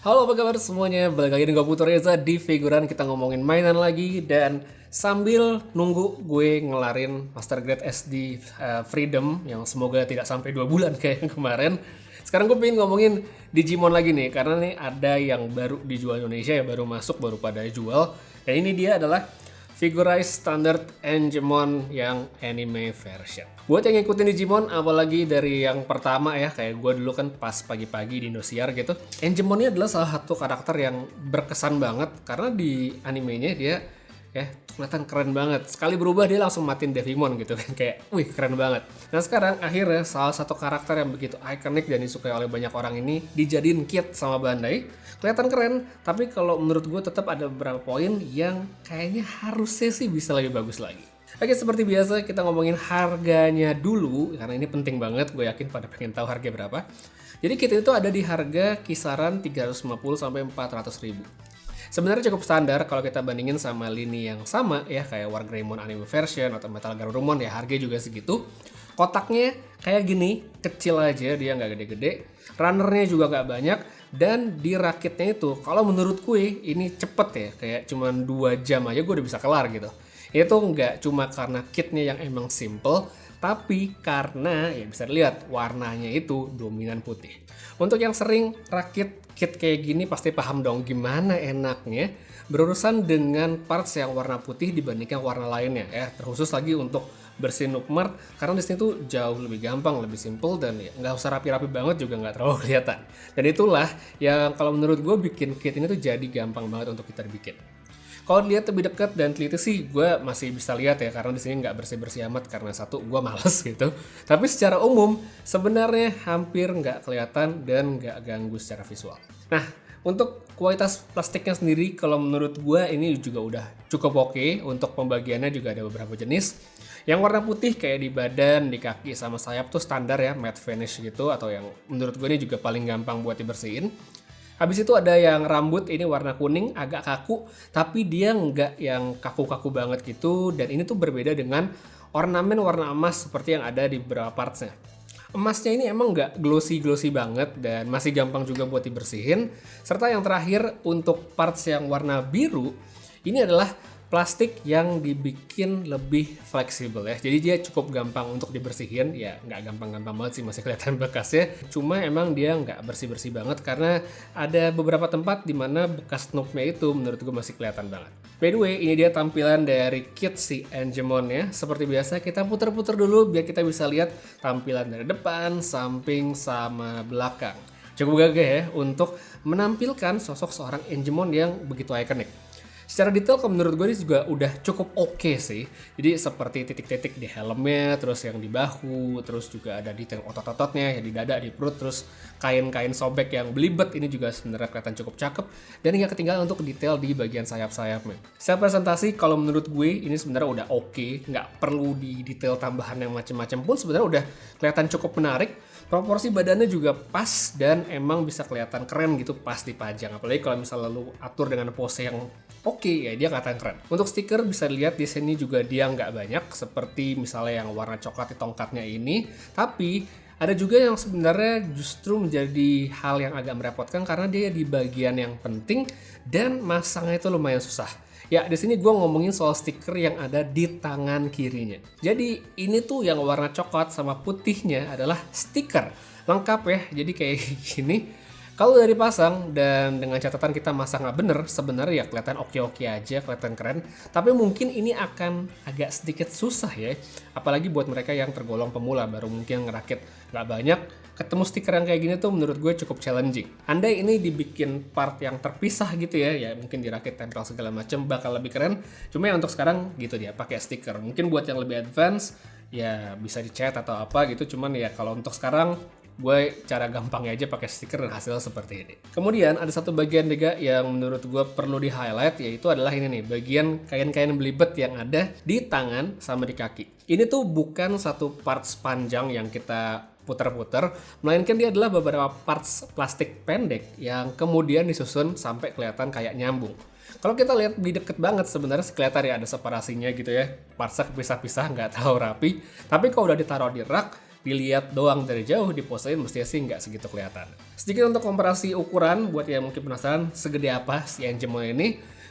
Halo, apa kabar semuanya? Balik lagi dengan gue Putu Reza di Figuran. Kita ngomongin mainan lagi. Dan sambil nunggu gue ngelarin Master Grade SD Freedom, yang semoga tidak sampai 2 bulan kayak yang kemarin. Sekarang gue pengen ngomongin Digimon lagi nih, karena nih ada yang baru dijual di Indonesia, ya baru masuk, baru pada jual. Dan ini dia adalah Figurize Standard Angemon yang anime version. Buat yang ngikutin Digimon, apalagi dari yang pertama ya, kayak gue dulu kan pas pagi-pagi di Indosiar gitu. Angemon ini adalah salah satu karakter yang berkesan banget, karena di animenya dia ya kelihatan keren banget. Sekali berubah dia langsung matiin Devimon gitu kan, kayak wih keren banget. Nah sekarang akhirnya salah satu karakter yang begitu ikonik dan disukai oleh banyak orang ini dijadiin kit sama Bandai. Kelihatan keren, tapi kalau menurut gue tetap ada beberapa poin yang kayaknya harusnya sih bisa lebih bagus lagi. Oke, seperti biasa kita ngomongin harganya dulu, karena ini penting banget, gue yakin pada pengen tahu harga berapa. Jadi kit itu ada di harga kisaran 350 sampai 400 ribu. Sebenarnya cukup standar kalau kita bandingin sama lini yang sama ya, kayak War Greymon anime version atau Metal Garurumon, ya harga juga segitu. Kotaknya kayak gini, kecil aja, dia nggak gede-gede. Runnernya juga nggak banyak. Dan di rakitnya itu, kalau menurut gue ini cepet ya, kayak cuman 2 jam aja gue udah bisa kelar gitu. Itu nggak cuma karena kitnya yang emang simple, tapi karena ya bisa dilihat warnanya itu dominan putih. Untuk yang sering rakit kit kayak gini pasti paham dong gimana enaknya berurusan dengan parts yang warna putih dibandingkan warna lainnya ya. Terkhusus lagi untuk bersihin Nookmart, karena di sini tuh jauh lebih gampang, lebih simple, dan ya nggak usah rapi-rapi banget juga nggak terlalu kelihatan. Dan itulah yang kalau menurut gue bikin kit ini tuh jadi gampang banget untuk kita bikin. Kalau dilihat lebih dekat dan teliti sih, gue masih bisa lihat ya, karena di sini nggak bersih-bersih amat karena satu gue males gitu. Tapi secara umum sebenarnya hampir nggak kelihatan dan nggak ganggu secara visual. Nah, untuk kualitas plastiknya sendiri, kalau menurut gue ini juga udah cukup oke. Untuk pembagiannya juga ada beberapa jenis. Yang warna putih kayak di badan, di kaki, sama sayap tuh standar ya, matte finish gitu, atau yang menurut gue ini juga paling gampang buat dibersihin. Habis itu ada yang rambut, ini warna kuning, agak kaku, tapi dia nggak yang kaku-kaku banget gitu, dan ini tuh berbeda dengan ornamen warna emas seperti yang ada di beberapa partsnya. Emasnya ini emang nggak glossy-glossy banget dan masih gampang juga buat dibersihin. Serta yang terakhir untuk parts yang warna biru, ini adalah plastik yang dibikin lebih fleksibel ya. Jadi dia cukup gampang untuk dibersihin. Ya nggak gampang-gampang banget sih, masih kelihatan bekasnya. Cuma emang dia nggak bersih-bersih banget karena ada beberapa tempat di mana bekas nooknya itu menurut gue masih kelihatan banget. By the way, ini dia tampilan dari kit si Angemon ya. Seperti biasa kita puter-puter dulu biar kita bisa lihat tampilan dari depan, samping, sama belakang. Cukup gagah ya untuk menampilkan sosok seorang Angemon yang begitu ikonik. Secara detail kalau menurut gue ini juga udah cukup oke sih. Jadi seperti titik-titik di helmnya, terus yang di bahu, terus juga ada detail otot-ototnya, ya di dada, di perut, terus kain-kain sobek yang belibet ini juga sebenarnya kelihatan cukup cakep. Dan nggak ketinggalan untuk detail di bagian sayap-sayapnya. Secara presentasi kalau menurut gue ini sebenarnya udah oke, nggak perlu di detail tambahan yang macam-macam pun sebenarnya udah kelihatan cukup menarik. Proporsi badannya juga pas dan emang bisa kelihatan keren gitu pas dipajang. Apalagi kalau misalnya lu atur dengan pose yang oke, ya dia kelihatan keren. Untuk stiker bisa dilihat di sini juga dia nggak banyak seperti misalnya yang warna coklat di tongkatnya ini. Tapi ada juga yang sebenarnya justru menjadi hal yang agak merepotkan karena dia di bagian yang penting dan masangnya itu lumayan susah. Ya, di sini gue ngomongin soal stiker yang ada di tangan kirinya. Jadi ini tuh yang warna coklat sama putihnya adalah stiker lengkap ya. Jadi kayak gini. Kalau udah dipasang dan dengan catatan kita masang nggak bener, sebenarnya ya kelihatan oke-oke aja, kelihatan keren. Tapi mungkin ini akan agak sedikit susah ya, apalagi buat mereka yang tergolong pemula, baru mungkin ngerakit nggak banyak. Ketemu stiker yang kayak gini tuh menurut gue cukup challenging. Andai ini dibikin part yang terpisah gitu ya mungkin dirakit tempel segala macam bakal lebih keren. Cuma ya untuk sekarang gitu dia pakai stiker. Mungkin buat yang lebih advance ya bisa dicat atau apa gitu. Cuman ya kalau untuk sekarang gue cara gampangnya aja pakai stiker dan hasil seperti ini. Kemudian ada satu bagian juga yang menurut gue perlu di highlight, yaitu adalah ini nih, bagian kain-kain belibet yang ada di tangan sama di kaki. Ini tuh bukan satu parts panjang yang kita puter-puter, melainkan dia adalah beberapa parts plastik pendek yang kemudian disusun sampai kelihatan kayak nyambung. Kalau kita lihat di deket banget sebenarnya kelihatan ya ada separasinya gitu ya, partsnya kepisah-pisah nggak terlalu rapi. Tapi kalau udah ditaruh di rak, dilihat doang dari jauh diposein mestinya sih nggak segitu kelihatan. Sedikit untuk komparasi ukuran buat yang mungkin penasaran segede apa si Angemon ini.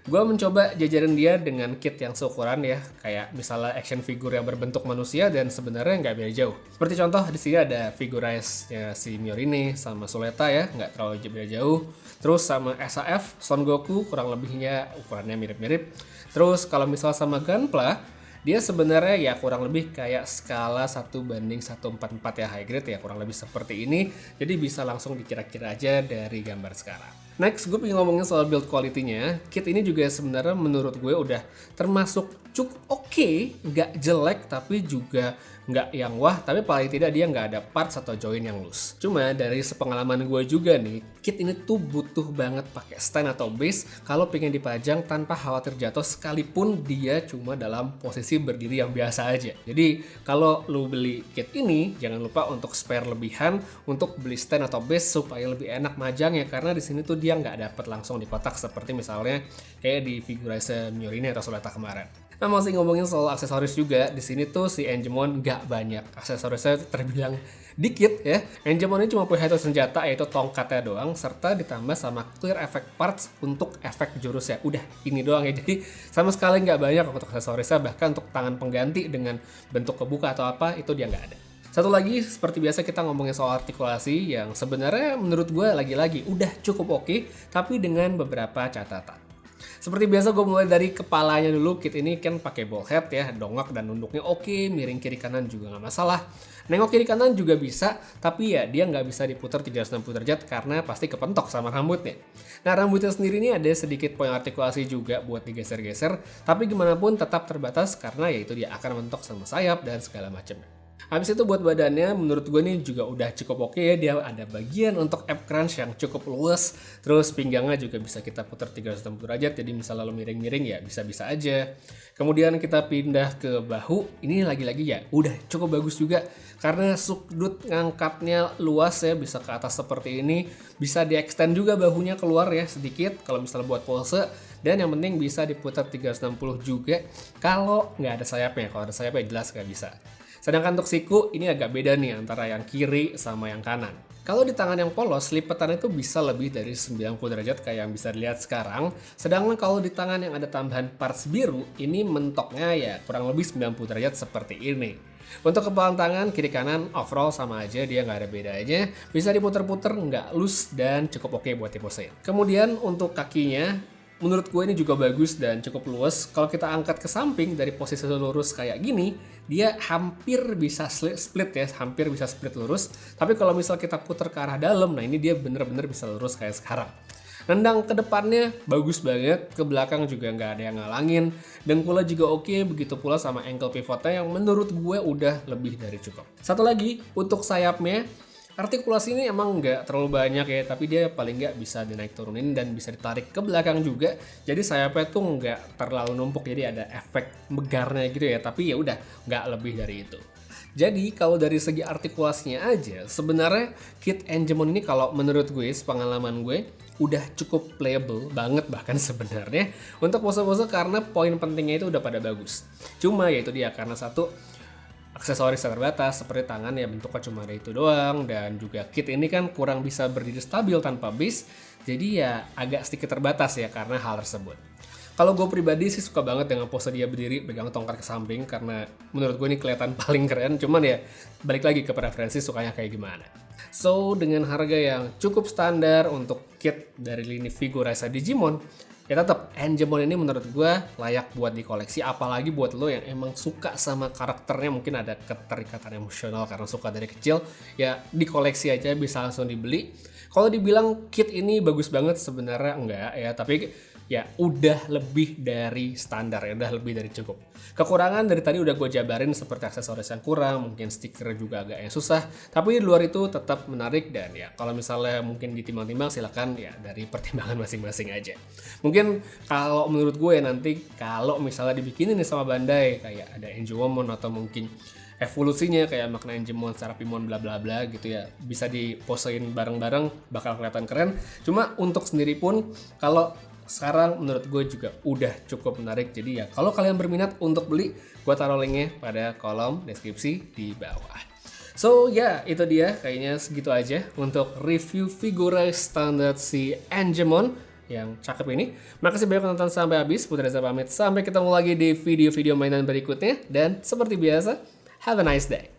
Gue mencoba jajarin dia dengan kit yang seukuran ya, kayak misalnya action figure yang berbentuk manusia dan sebenarnya nggak beda jauh. Seperti contoh di sini ada figurize-nya si Myorine sama Suleta ya, nggak terlalu beda jauh. Terus sama SAF, Son Goku kurang lebihnya ukurannya mirip-mirip. Terus kalau misalnya sama Gunpla, dia sebenarnya ya kurang lebih kayak skala 1:144 ya, high grade ya, kurang lebih seperti ini. Jadi bisa langsung dikira-kira aja dari gambar sekarang. Next, gue pengen ngomongin soal build quality-nya. Kit ini juga sebenarnya menurut gue udah termasuk cukup oke, nggak jelek tapi juga nggak yang wah, tapi paling tidak dia nggak ada parts atau join yang loose. Cuma dari sepengalaman gue juga nih, kit ini tuh butuh banget pakai stand atau base kalau pengen dipajang tanpa khawatir jatuh sekalipun dia cuma dalam posisi berdiri yang biasa aja. Jadi kalau lu beli kit ini, jangan lupa untuk spare lebihan untuk beli stand atau base supaya lebih enak majangnya, karena di sini tuh dia nggak dapat langsung di kotak seperti misalnya kayak di figurize Myorine atau Suleta kemarin. Nah, masih ngomongin soal aksesoris juga, di sini tuh si Angemon nggak banyak. Aksesorisnya terbilang dikit ya. Angemon ini cuma punya satu senjata yaitu tongkatnya doang, serta ditambah sama clear effect parts untuk efek jurusnya. Udah ini doang ya. Jadi sama sekali nggak banyak untuk aksesorisnya, bahkan untuk tangan pengganti dengan bentuk kebuka atau apa itu dia nggak ada. Satu lagi, seperti biasa kita ngomongin soal artikulasi yang sebenarnya menurut gue lagi-lagi udah cukup oke, tapi dengan beberapa catatan. Seperti biasa gue mulai dari kepalanya dulu. Kit ini kan pakai ball head ya, dongak dan nunduknya oke, miring kiri kanan juga nggak masalah. Nengok kiri kanan juga bisa, tapi ya dia nggak bisa diputar 360 derajat karena pasti kepentok sama rambutnya. Nah, rambutnya sendiri ini ada sedikit poin artikulasi juga buat digeser-geser, tapi gimana pun tetap terbatas karena yaitu dia akan mentok sama sayap dan segala macam. Habis itu buat badannya menurut gue nih juga udah cukup oke ya. Dia ada bagian untuk ab crunch yang cukup luas. Terus pinggangnya juga bisa kita putar 360 derajat. Jadi misalnya lo miring-miring ya bisa-bisa aja. Kemudian kita pindah ke bahu. Ini lagi-lagi ya udah cukup bagus juga. Karena sudut ngangkatnya luas ya, bisa ke atas seperti ini. Bisa di-extend juga bahunya keluar ya sedikit kalau misalnya buat pose. Dan yang penting bisa diputar 360 juga kalau nggak ada sayapnya. Kalau ada sayapnya jelas nggak bisa. Sedangkan untuk siku ini agak beda nih antara yang kiri sama yang kanan. Kalau di tangan yang polos, lipatan itu bisa lebih dari 90 derajat kayak yang bisa dilihat sekarang. Sedangkan kalau di tangan yang ada tambahan parts biru, ini mentoknya ya kurang lebih 90 derajat seperti ini. Untuk kepalan tangan kiri kanan overall sama aja, dia nggak ada bedanya. Bisa diputer-puter, nggak loose dan cukup oke buat diposein. Kemudian untuk kakinya, menurut gue ini juga bagus dan cukup luas. Kalau kita angkat ke samping dari posisi lurus kayak gini, dia hampir bisa split ya, hampir bisa split lurus. Tapi kalau misal kita putar ke arah dalam, nah ini dia bener-bener bisa lurus kayak sekarang. Nendang ke depannya bagus banget, ke belakang juga nggak ada yang ngalangin. Dengkulnya juga oke, begitu pula sama ankle pivotnya yang menurut gue udah lebih dari cukup. Satu lagi, untuk sayapnya, artikulasi ini emang nggak terlalu banyak ya, tapi dia paling nggak bisa dinaik turunin dan bisa ditarik ke belakang juga. Jadi sayapnya tuh nggak terlalu numpuk, jadi ada efek megarnya gitu ya. Tapi ya udah nggak lebih dari itu. Jadi kalau dari segi artikulasinya aja, sebenarnya kit Angemon ini kalau menurut gue, sepengalaman gue, udah cukup playable banget bahkan sebenarnya untuk pose-pose karena poin pentingnya itu udah pada bagus. Cuma ya itu dia, karena satu, aksesoris terbatas seperti tangan ya bentuknya cuma ada itu doang, dan juga kit ini kan kurang bisa berdiri stabil tanpa base, jadi ya agak sedikit terbatas ya karena hal tersebut. Kalau gue pribadi sih suka banget dengan pose dia berdiri pegang tongkat ke samping karena menurut gue ini kelihatan paling keren, cuman ya balik lagi ke preferensi sukanya kayak gimana. So dengan harga yang cukup standar untuk kit dari lini Figurize Digimon, ya tetap Angemon ini menurut gue layak buat dikoleksi, apalagi buat lo yang emang suka sama karakternya, mungkin ada keterikatan emosional karena suka dari kecil, ya dikoleksi aja, bisa langsung dibeli. Kalau dibilang kit ini bagus banget sebenarnya enggak ya, tapi ya udah lebih dari standar ya, udah lebih dari cukup. Kekurangan dari tadi udah gue jabarin seperti aksesoris yang kurang, mungkin stiker juga agak yang susah, tapi di luar itu tetap menarik. Dan ya kalau misalnya mungkin ditimbang-timbang silakan ya dari pertimbangan masing-masing aja. Mungkin kalau menurut gue ya nanti kalau misalnya dibikinin nih sama Bandai kayak ada Angemon atau mungkin evolusinya kayak makna Angemon, Serapimon bla bla bla gitu ya, bisa diposein bareng-bareng bakal kelihatan keren. Cuma untuk sendiri pun kalau sekarang menurut gue juga udah cukup menarik. Jadi ya kalau kalian berminat untuk beli, gue taruh linknya pada kolom deskripsi di bawah. So ya, itu dia kayaknya segitu aja untuk review figura standar si Angemon yang cakep ini. Makasih banyak nonton sampai habis. Putra Reza pamit. Sampai ketemu lagi di video-video mainan berikutnya. Dan seperti biasa, have a nice day.